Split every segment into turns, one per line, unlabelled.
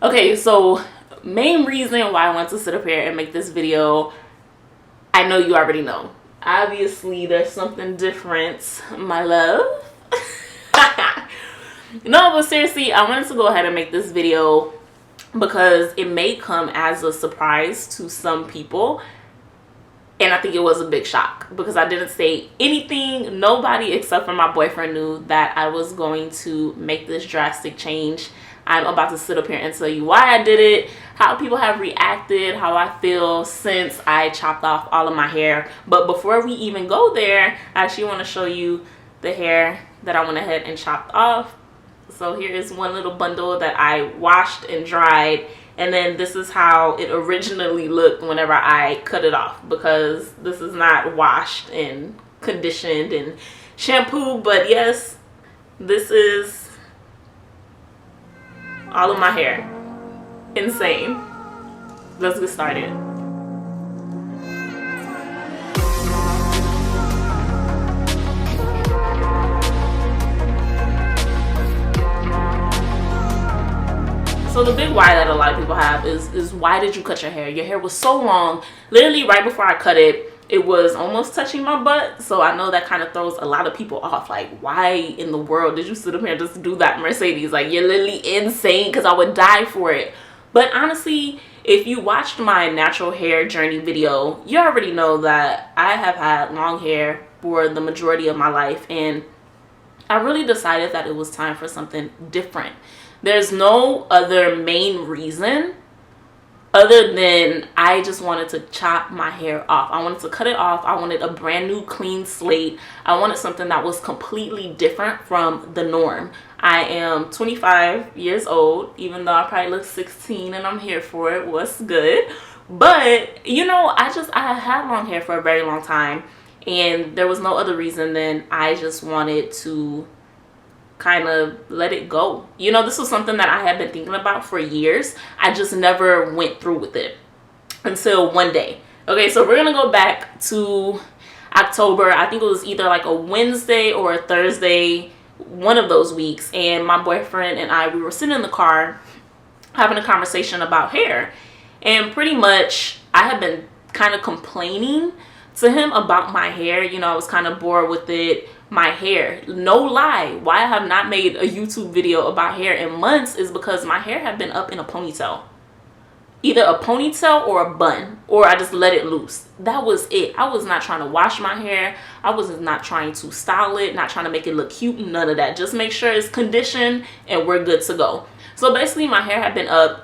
Okay, so main reason why I want to sit up here and make this video, I know you already know. Obviously, there's something different, my love. No, but seriously, I wanted to go ahead and make this video because it may come as a surprise to some people. And I think it was a big shock because I didn't say anything. Nobody except for my boyfriend knew that I was going to make this drastic change. I'm about to sit up here and tell you why I did it, how people have reacted, how I feel since I chopped off all of my hair. But before we even go there, I actually want to show you the hair that I went ahead and chopped off. So here is one little bundle that I washed and dried. And then this is how it originally looked whenever I cut it off, because this is not washed and conditioned and shampooed. But yes, this is all of my hair. Insane. Let's get started. So the big why that a lot of people have is why did you cut your hair? Your hair was so long. Literally right before I cut it, it was almost touching my butt. So I know that kind of throws a lot of people off. Like, why in the world did you sit up here and just do that, Mercedes? Like, you're literally insane, because I would die for it. But honestly, if you watched my natural hair journey video, you already know that I have had long hair for the majority of my life. And I really decided that it was time for something different. There's no other main reason other than I just wanted to chop my hair off. I wanted to cut it off. I wanted a brand new clean slate. I wanted something that was completely different from the norm. I am 25 years old, even though I probably look 16, and I'm here for it. What's good? But, you know, I had long hair for a very long time, and there was no other reason than I just wanted to kind of let it go. You know, this was something that I had been thinking about for years. I just never went through with it until one day. Okay, so we're gonna go back to October. I think it was either like a Wednesday or a Thursday, one of those weeks, and my boyfriend and we were sitting in the car having a conversation about hair. And pretty much I had been kind of complaining to him about my hair. You know, I was kind of bored with it. My hair, no lie, why I have not made a YouTube video about hair in months is because my hair had been up in a ponytail. Either a ponytail or a bun, or I just let it loose. That was it. I was not trying to wash my hair. I was not trying to style it, not trying to make it look cute, none of that. Just make sure it's conditioned and we're good to go. So basically my hair had been up.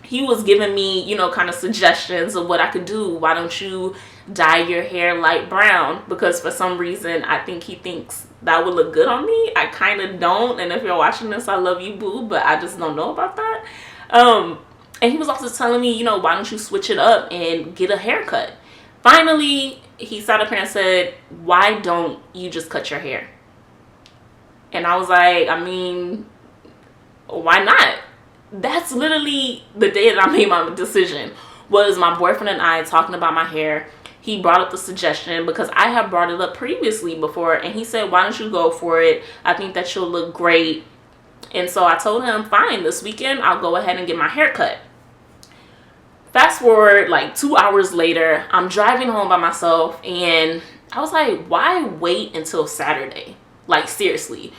He was giving me, you know, kind of suggestions of what I could do. Why don't you dye your hair light brown? Because for some reason I think he thinks that would look good on me. I kind of don't, and if you're watching this, I love you, boo, but I just don't know about that. And he was also telling me, you know, why don't you switch it up and get a haircut? Finally, he sat up here and said, why don't you just cut your hair? And I was like, I mean, why not? That's literally the day that I made my decision. Was my boyfriend and I talking about my hair. He brought up the suggestion because I have brought it up previously before, and he said, why don't you go for it? I think that you'll look great. And so I told him, fine, this weekend I'll go ahead and get my hair cut. Fast forward like 2 hours later, I'm driving home by myself, and I was like, why wait until Saturday? Like, seriously,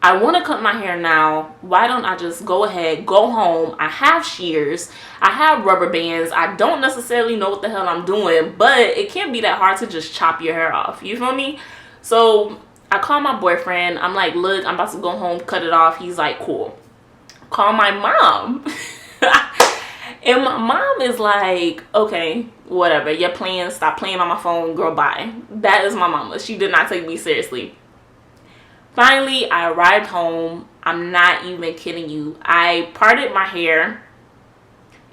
I want to cut my hair now. Why don't I just go ahead, go home? I have shears, I have rubber bands. I don't necessarily know what the hell I'm doing, but it can't be that hard to just chop your hair off. You feel me? So I call my boyfriend. I'm like, look, I'm about to go home, cut it off. He's like, cool. Call my mom. And my mom is like, okay, whatever. You're playing. Stop playing on my phone. Girl, bye. That is my mama. She did not take me seriously. Finally, I arrived home. I'm not even kidding you. I parted my hair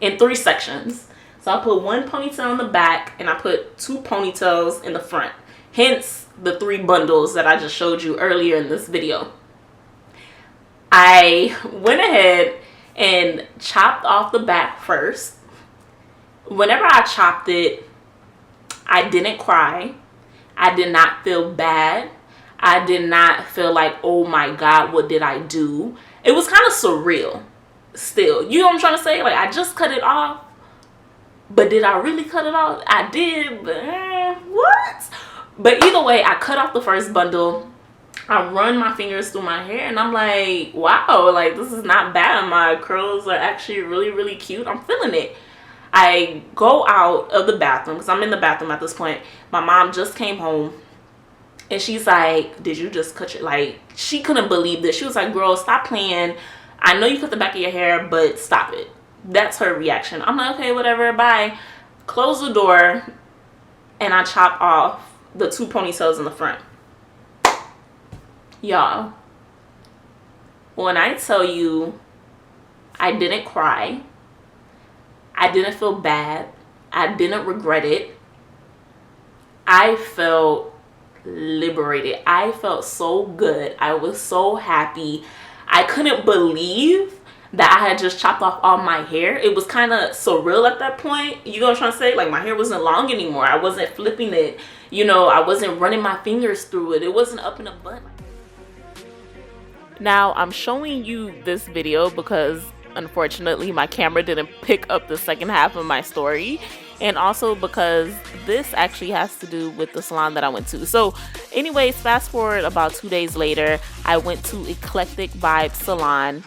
in 3 sections. So I put 1 ponytail in the back, and I put 2 ponytails in the front. Hence the 3 bundles that I just showed you earlier in this video. I went ahead and chopped off the back first. Whenever I chopped it, I didn't cry. I did not feel bad. I did not feel like, oh my God, what did I do? It was kind of surreal. still. You know what I'm trying to say? Like, I just cut it off, but did I really cut it off? I did, but what? But either way, I cut off the first bundle. I run my fingers through my hair and I'm like, wow, like this is not bad. My curls are actually really, really cute. I'm feeling it. I go out of the bathroom because I'm in the bathroom at this point. My mom just came home and she's like, did you just cut your, like, she couldn't believe this. She was like, girl, stop playing. I know you cut the back of your hair, but stop it. That's her reaction. I'm like, okay, whatever, bye. Close the door and I chop off the 2 ponytails in the front. Y'all, when I tell you I didn't cry, I didn't feel bad, I didn't regret it, I felt liberated. I felt so good. I was so happy. I couldn't believe that I had just chopped off all my hair. It was kind of surreal at that point. You know what I'm trying to say? Like, my hair wasn't long anymore. I wasn't flipping it. You know, I wasn't running my fingers through it. It wasn't up in a bun. Now, I'm showing you this video because unfortunately my camera didn't pick up the second half of my story, and also because this actually has to do with the salon that I went to. So anyways, fast forward about 2 days later, I went to Eclectic Vibez salon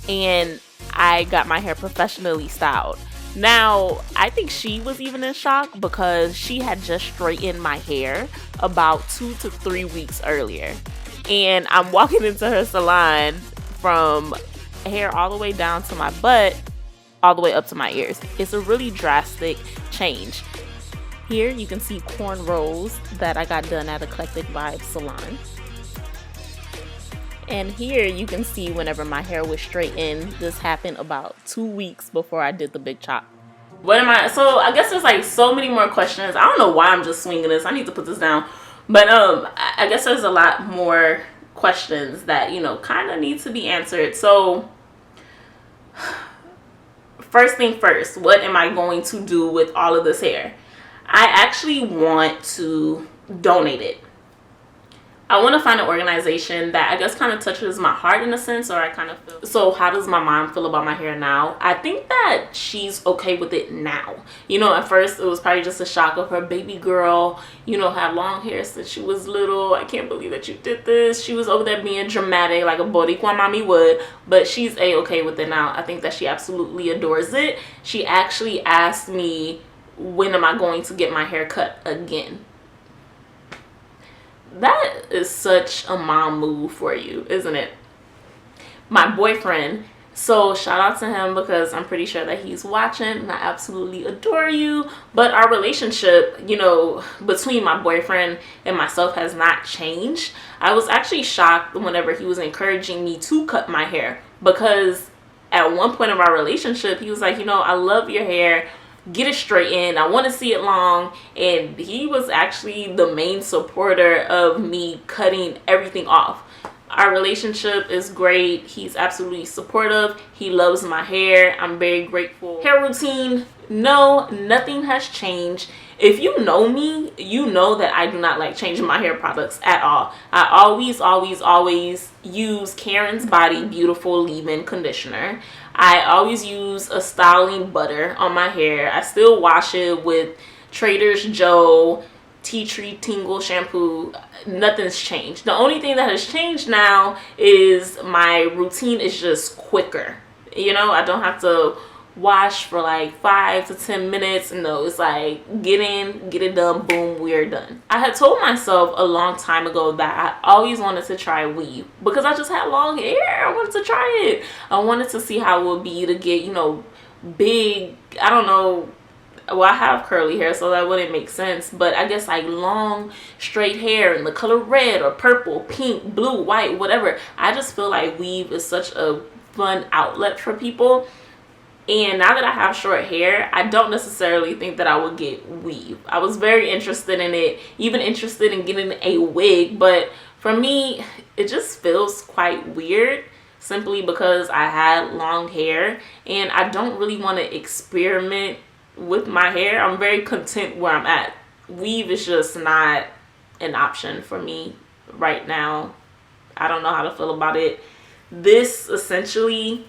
and I got my hair professionally styled. Now, I think she was even in shock because she had just straightened my hair about 2 to 3 weeks earlier. And I'm walking into her salon from hair all the way down to my butt, all the way up to my ears. It's a really drastic change. Here you can see cornrows that I got done at Eclectic Vibez salon. And here you can see whenever my hair was straightened. This happened about 2 weeks before I did the big chop. What am I? So I guess there's like so many more questions. I don't know why I'm just swinging this. I need to put this down. But I guess there's a lot more questions that, you know, kind of need to be answered. So first thing first, what am I going to do with all of this hair? I actually want to donate it. I want to find an organization that I guess kind of touches my heart in a sense, or I kind of feel. So how does my mom feel about my hair now? I think that she's okay with it now. You know, at first it was probably just a shock of her baby girl, you know, had long hair since she was little. I can't believe that you did this. She was over there being dramatic like a Boricua mommy would, but she's okay with it now. I think that she absolutely adores it. She actually asked me, when am I going to get my hair cut again? That is such a mom move for you, isn't it? My boyfriend, so shout out to him because I'm pretty sure that he's watching and I absolutely adore you. But our relationship, you know, between my boyfriend and myself has not changed. I was actually shocked whenever he was encouraging me to cut my hair, because at one point of our relationship, he was like, you know, I love your hair. Get it straightened. I want to see it long. And he was actually the main supporter of me cutting everything off. Our relationship is great. He's absolutely supportive. He loves my hair. I'm very grateful. Hair routine, no, nothing has changed. If you know me, you know that I do not like changing my hair products at all. I always use Karen's Body Beautiful Leave-In Conditioner. I always use a styling butter on my hair. I still wash it with Trader Joe's Tea Tree Tingle shampoo. Nothing's changed. The only thing that has changed now is my routine is just quicker. You know, I don't have to wash for like 5 to 10 minutes. No, it's like get in, get it done, boom, we're done. I had told myself a long time ago that I always wanted to try weave because I just had long hair. I wanted to try it. I wanted to see how it would be to get, you know, big, I don't know. Well, I have curly hair, so that wouldn't make sense, but I guess like long straight hair in the color red or purple, pink, blue, white, whatever. I just feel like weave is such a fun outlet for people. And now that I have short hair, I don't necessarily think that I would get weave. I was very interested in it, even interested in getting a wig, but for me, it just feels quite weird simply because I had long hair and I don't really want to experiment with my hair. I'm very content where I'm at. Weave is just not an option for me right now. I don't know how to feel about it. This essentially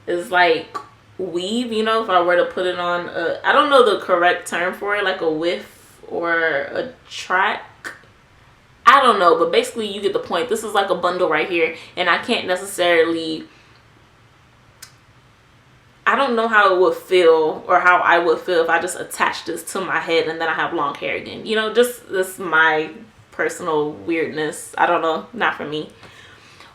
is like weave, you know, if I were to put it on I don't know the correct term for it, like a whiff or a track. I don't know, but basically you get the point. This is like a bundle right here, and I can't necessarily, I don't know how it would feel or how I would feel if I just attached this to my head and then I have long hair again. You know, just this my personal weirdness. I don't know, not for me.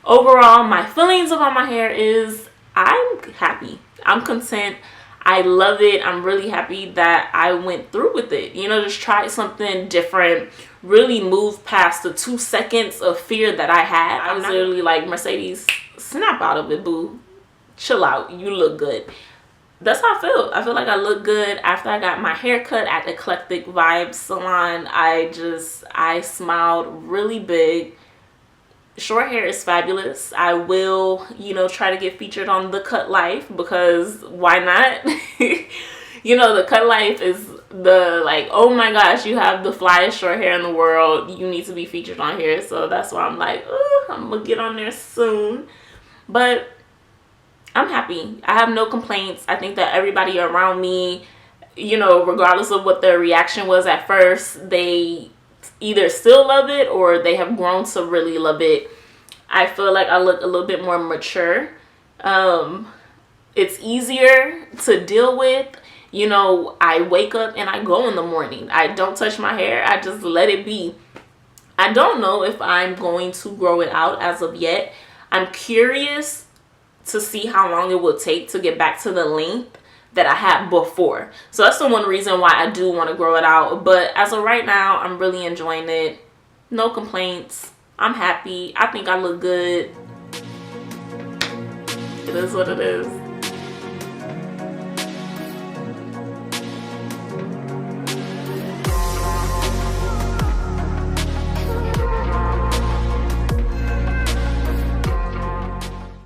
Overall, my feelings about my hair is I'm happy. I'm content. I love it. I'm really happy that I went through with it. You know, just try something different. Really move past the 2 seconds of fear that I had. I was literally like, Mercedes, snap out of it, boo. Chill out. You look good. That's how I feel. I feel like I look good after I got my hair cut at Eclectic Vibez salon. I smiled really big. Short hair is fabulous. I will, you know, try to get featured on The Cut Life, because why not? You know, The Cut Life is the, like, oh my gosh, you have the flyest short hair in the world. You need to be featured on here. So that's why I'm like, oh, I'm gonna get on there soon. But I'm happy. I have no complaints. I think that everybody around me, you know, regardless of what their reaction was at first, they either still love it or they have grown to really love it. I feel like I look a little bit more mature. It's easier to deal with. You know, I wake up and I go in the morning. I don't touch my hair. I just let it be. I don't know if I'm going to grow it out as of yet. I'm curious to see how long it will take to get back to the length that I had before. So that's the one reason why I do want to grow it out. But as of right now, I'm really enjoying it. No complaints. I'm happy. I think I look good. It is what it is.